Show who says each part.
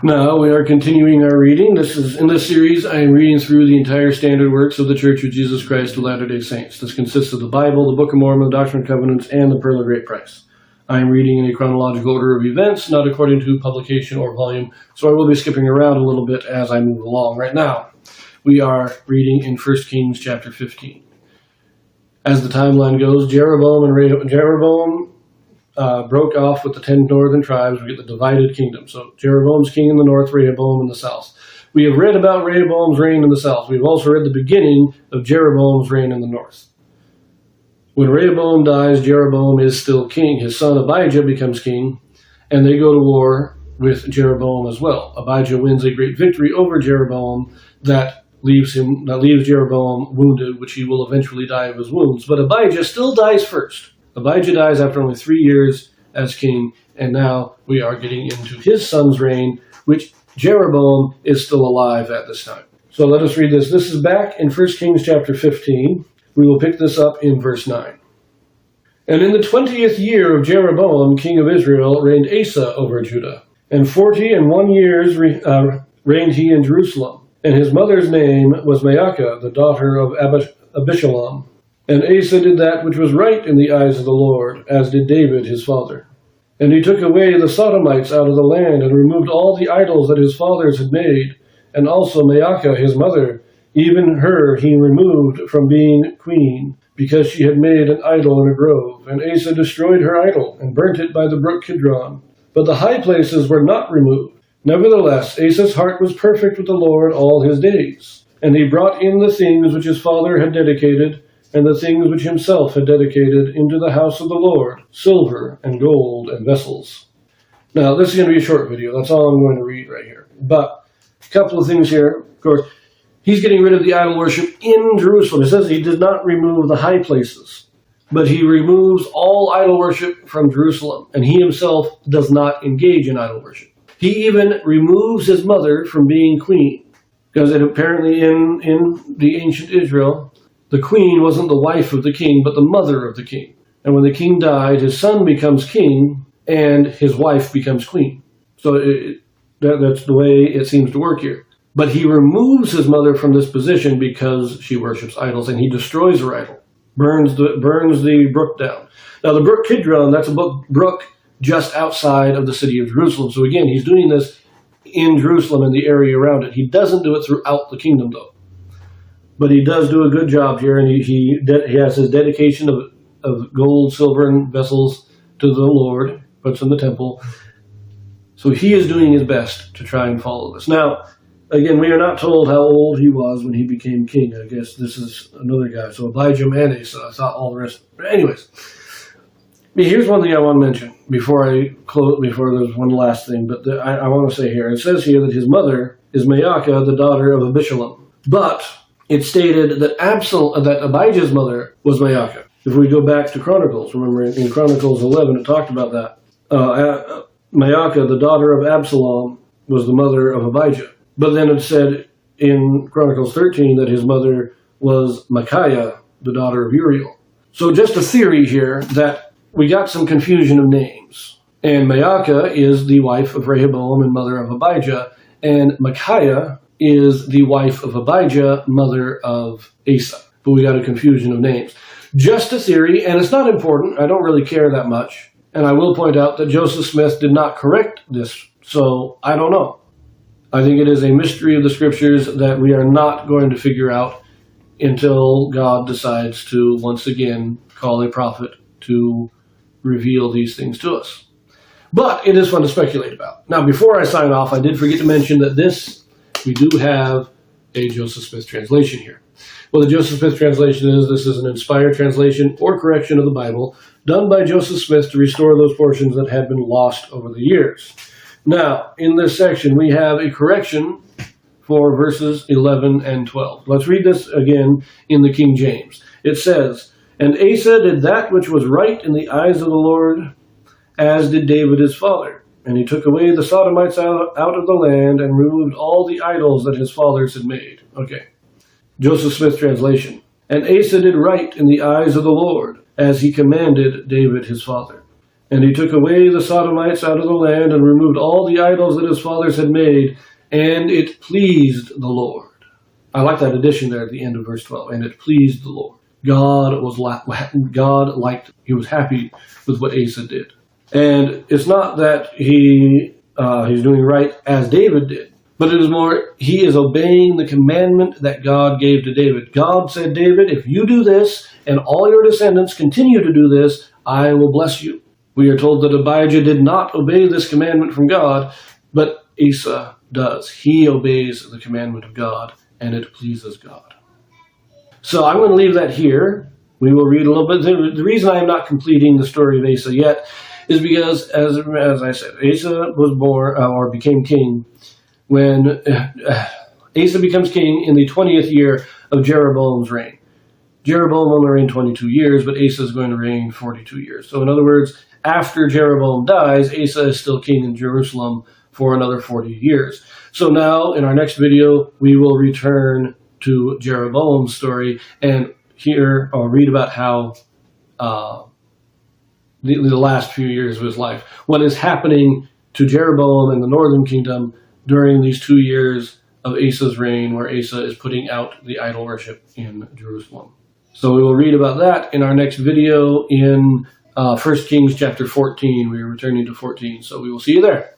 Speaker 1: Now we are continuing our reading. In this series, I am reading through the entire standard works of the Church of Jesus Christ of Latter-day Saints. This consists of the Bible, the Book of Mormon, the Doctrine and Covenants, and the Pearl of Great Price. I am reading in a chronological order of events, not according to publication or volume, so I will be skipping around a little bit as I move along. Right now, we are reading in 1 Kings chapter 15. As the timeline goes, Jeroboam broke off with the 10 northern tribes. We get the divided kingdom. So Jeroboam's king in the north, Rehoboam in the south. We have read about Rehoboam's reign in the south. We've also read the beginning of Jeroboam's reign in the north. When Rehoboam dies, Jeroboam is still king. His son Abijah becomes king, and they go to war with Jeroboam as well. Abijah wins a great victory over Jeroboam that leaves Jeroboam wounded, which he will eventually die of his wounds. But Abijah still dies first. Abijah dies after only 3 years as king, and now we are getting into his son's reign, which Jeroboam is still alive at this time. So let us read this. This is back in 1 Kings chapter 15. We will pick this up in verse 9. And in the 20th year of Jeroboam, king of Israel, reigned Asa over Judah. And 41 years reigned he in Jerusalem. And his mother's name was Maacah, the daughter of Abijam. And Asa did that which was right in the eyes of the Lord, as did David his father. And he took away the Sodomites out of the land, and removed all the idols that his fathers had made, and also Maacah his mother, even her he removed from being queen, because she had made an idol in a grove. And Asa destroyed her idol, and burnt it by the brook Kidron. But the high places were not removed. Nevertheless, Asa's heart was perfect with the Lord all his days. And he brought in the things which his father had dedicated, and the things which himself had dedicated into the house of the Lord, silver and gold and vessels. Now, this is going to be a short video. That's all I'm going to read right here. But a couple of things here. Of course, he's getting rid of the idol worship in Jerusalem. It says he did not remove the high places, but he removes all idol worship from Jerusalem, and he himself does not engage in idol worship. He even removes his mother from being queen, because apparently in the ancient Israel, the queen wasn't the wife of the king, but the mother of the king. And when the king died, his son becomes king, and his wife becomes queen. So that's the way it seems to work here. But he removes his mother from this position because she worships idols, and he destroys her idol, burns the brook down. Now, the brook Kidron, that's a brook just outside of the city of Jerusalem. So again, he's doing this in Jerusalem and the area around it. He doesn't do it throughout the kingdom, though. But he does do a good job here, and he has his dedication of gold, silver, and vessels to the Lord, puts in the temple. So he is doing his best to try and follow this. Now, again, we are not told how old he was when he became king. I guess this is another guy. So Abijam and Asa, I thought all the rest. But anyways, here's one thing I want to mention before there's one last thing. But I want to say here, it says here that his mother is Maacah, the daughter of Abijam. But it stated that Abijah's mother was Maacah. If we go back to Chronicles, remember in Chronicles 11 it talked about that. Maacah, the daughter of Absalom, was the mother of Abijah. But then it said in Chronicles 13 that his mother was Micaiah, the daughter of Uriel. So just a theory here that we got some confusion of names. And Maacah is the wife of Rehoboam and mother of Abijah, and Micaiah is the wife of Abijah, mother of Asa. But we got a confusion of names. Just a theory, and it's not important. I don't really care that much. And I will point out that Joseph Smith did not correct this, so I don't know. I think it is a mystery of the scriptures that we are not going to figure out until God decides to once again call a prophet to reveal these things to us. But it is fun to speculate about. Now, before I sign off, I did forget to mention that we do have a Joseph Smith translation here. Well, the Joseph Smith translation this is an inspired translation or correction of the Bible done by Joseph Smith to restore those portions that had been lost over the years. Now, in this section, we have a correction for verses 11 and 12. Let's read this again in the King James. It says, "And Asa did that which was right in the eyes of the Lord, as did David his father. And he took away the Sodomites out of the land, and removed all the idols that his fathers had made." Okay. Joseph Smith translation. "And Asa did right in the eyes of the Lord, as he commanded David his father. And he took away the Sodomites out of the land and removed all the idols that his fathers had made, and it pleased the Lord. I like that addition there at the end of verse 12. And it pleased the Lord. God liked, he was happy with what Asa did. And it's not that he's doing right as David did, but it is more, he is obeying the commandment that God gave to David. God said, David, if you do this and all your descendants continue to do this, I will bless you. We are told that Abijah did not obey this commandment from God, but Asa does. He obeys the commandment of God, and it pleases God. So I'm going to leave that here. We will read a little bit. The reason I am not completing the story of Asa yet is because, as I said, Asa was born or became king when Asa becomes king in the 20th year of Jeroboam's reign. Jeroboam only reigned 22 years, but Asa is going to reign 42 years. So in other words, after Jeroboam dies, Asa is still king in Jerusalem for another 40 years. So now, in our next video, we will return to Jeroboam's story and hear or read about how the last few years of his life, what is happening to Jeroboam and the northern kingdom during these 2 years of Asa's reign, where Asa is putting out the idol worship in Jerusalem. So we will read about that in our next video in 1 Kings chapter 14. We are returning to 14, so we will see you there.